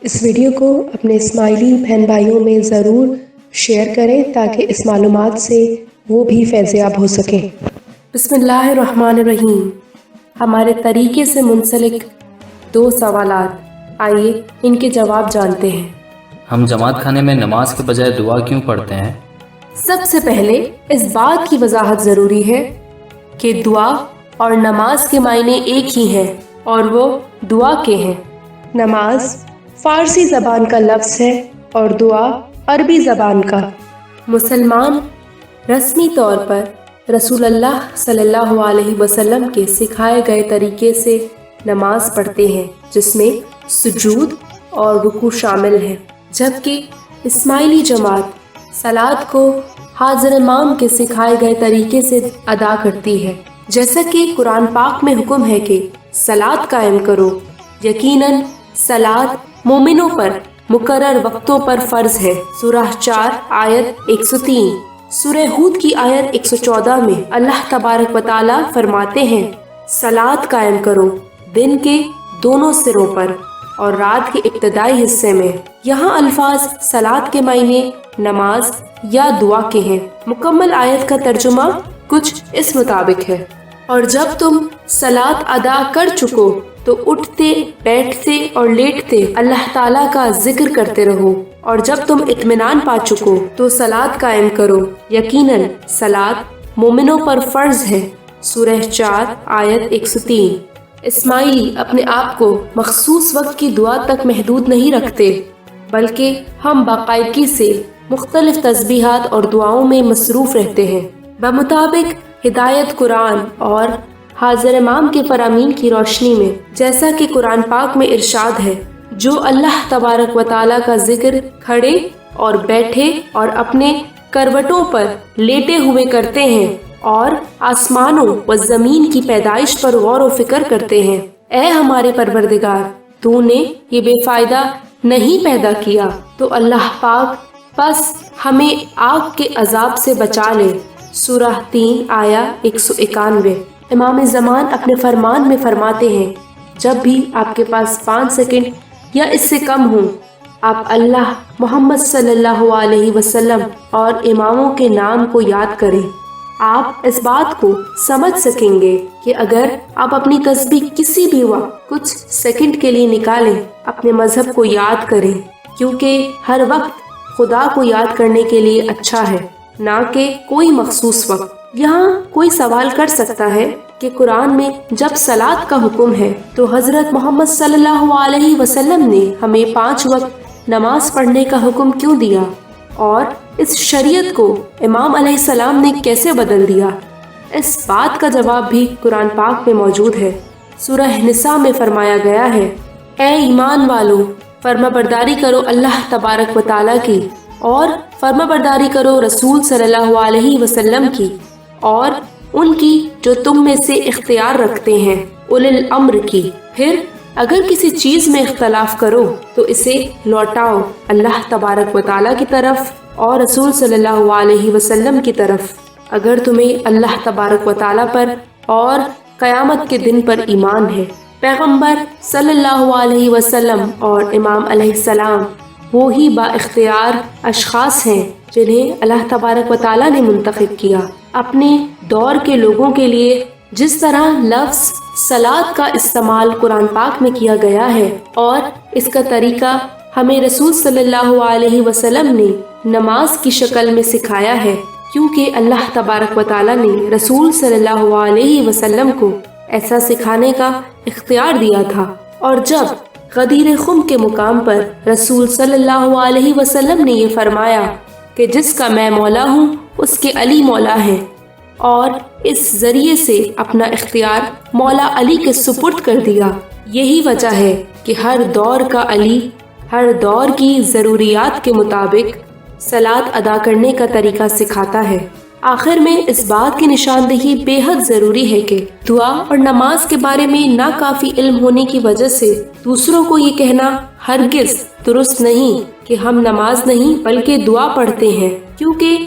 اس video کو اپنے اسماعیلی بہن بھائیوں میں ضرور شیئر کریں تاکہ اس معلومات سے وہ بھی فیض یاب ہو سکیں۔ بسم اللہ الرحمن الرحیم۔ ہمارے طریقے سے منسلک 2 سوالات، آئیے ان کے جواب جانتے ہیں۔ ہم جماعت خانے میں نماز کے بجائے دعا کیوں پڑھتے ہیں؟ سب سے پہلے اس بات کی وضاحت ضروری ہے کہ دعا اور نماز کے معنی ایک ہی ہیں اور وہ دعا کے ہیں۔ نماز فارسی زبان کا لفظ ہے اور دعا عربی زبان کا۔ مسلمان رسمی طور پر رسول اللہ صلی اللہ علیہ وسلم کے سکھائے گئے طریقے سے نماز پڑھتے ہیں، جس میں سجود اور رکوع شامل ہے، جبکہ اسماعیلی جماعت صلاۃ کو حاضر امام کے سکھائے گئے طریقے سے ادا کرتی ہے، جیسا کہ قرآن پاک میں حکم ہے کہ صلاۃ قائم کرو۔ یقیناً صلاۃ مومنوں پر مقرر وقتوں پر فرض ہے۔ سورہ 4 آیت 103، سورہ ہود کی آیت 114 میں اللہ تبارک و تعالیٰ فرماتے ہیں، صلاۃ قائم کرو دن کے دونوں سروں پر اور رات کے ابتدائی حصے میں۔ یہاں الفاظ صلاۃ کے معنی نماز یا دعا کے ہیں۔ مکمل آیت کا ترجمہ کچھ اس مطابق ہے، اور جب تم صلاۃ ادا کر چکو تو اٹھتے، بیٹھتے اور لیٹتے اللہ تعالیٰ کا ذکر کرتے رہو، اور جب تم اطمینان پا چکو تو صلاۃ قائم کرو، یقیناً صلاۃ مومنوں پر فرض ہے۔ سورہ 4 آیت 103۔ اسماعیلی اپنے آپ کو مخصوص وقت کی دعا تک محدود نہیں رکھتے، بلکہ ہم باقاعدگی سے مختلف تسبیحات اور دعاؤں میں مصروف رہتے ہیں، بمطابق ہدایت قرآن اور حاضر امام کے فرامین کی روشنی میں، جیسا کہ قرآن پاک میں ارشاد ہے، جو اللہ تبارک و تعالیٰ کا ذکر کھڑے اور بیٹھے اور اپنے کروٹوں پر لیٹے ہوئے کرتے ہیں اور آسمانوں و زمین کی پیدائش پر غور و فکر کرتے ہیں۔ اے ہمارے پروردگار، تو نے یہ بے فائدہ نہیں پیدا کیا تو اللہ پاک بس ہمیں آگ کے عذاب سے بچا لے۔ سورہ 3 آیا 191۔ امام زمان اپنے فرمان میں فرماتے ہیں، جب بھی آپ کے پاس 5 سیکنڈ یا اس سے کم ہوں، آپ اللہ، محمد صلی اللہ علیہ وسلم اور اماموں کے نام کو یاد کریں۔ آپ اس بات کو سمجھ سکیں گے کہ اگر آپ اپنی تسبیح کسی بھی وقت کچھ سیکنڈ کے لیے نکالیں، اپنے مذہب کو یاد کریں، کیونکہ ہر وقت خدا کو یاد کرنے کے لیے اچھا ہے، نہ کہ کوئی مخصوص وقت۔ یہاں کوئی سوال کر سکتا ہے کہ قرآن میں جب صلاۃ کا حکم ہے تو حضرت محمد صلی اللہ علیہ وسلم نے ہمیں 5 وقت نماز پڑھنے کا حکم کیوں دیا، اور اس شریعت کو امام علیہ السلام نے کیسے بدل دیا؟ اس بات کا جواب بھی قرآن پاک میں موجود ہے۔ سورہ نساء میں فرمایا گیا ہے، اے ایمان والو، فرما برداری کرو اللہ تبارک و تعالیٰ کی، اور فرما برداری کرو رسول صلی اللہ علیہ وسلم کی، اور ان کی جو تم میں سے اختیار رکھتے ہیں، اولی الامر کی۔ پھر اگر کسی چیز میں اختلاف کرو تو اسے لوٹاؤ اللہ تبارک و تعالیٰ کی طرف اور رسول صلی اللہ علیہ وسلم کی طرف۔ اگر تمہیں اللہ تبارک و تعالیٰ پر اور قیامت کے دن پر ایمان ہے۔ پیغمبر صلی اللہ علیہ وسلم اور امام علیہ السلام وہی با اختیار اشخاص ہیں جنہیں اللہ تبارک و تعالیٰ نے منتخب کیا اپنے دور کے لوگوں کے لیے۔ جس طرح لفظ صلاۃ کا استعمال قرآن پاک میں کیا گیا ہے اور اس کا طریقہ ہمیں رسول صلی اللہ علیہ وسلم نے نماز کی شکل میں سکھایا ہے، کیونکہ اللہ تبارک و تعالیٰ نے رسول صلی اللہ علیہ وسلم کو ایسا سکھانے کا اختیار دیا تھا۔ اور جب غدیر خم کے مقام پر رسول صلی اللہ علیہ وسلم نے یہ فرمایا کہ جس کا میں مولا ہوں اس کے علی مولا ہیں، اور اس ذریعے سے اپنا اختیار مولا علی کے سپرد کر دیا، یہی وجہ ہے کہ ہر دور کا علی ہر دور کی ضروریات کے مطابق صلاۃ ادا کرنے کا طریقہ سکھاتا ہے۔ آخر میں اس بات کی نشاندہی بے حد ضروری ہے کہ دعا اور نماز کے بارے میں ناکافی علم ہونے کی وجہ سے دوسروں کو یہ کہنا ہرگز درست نہیں کہ ہم نماز نہیں بلکہ دعا پڑھتے ہیں، کیونکہ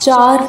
4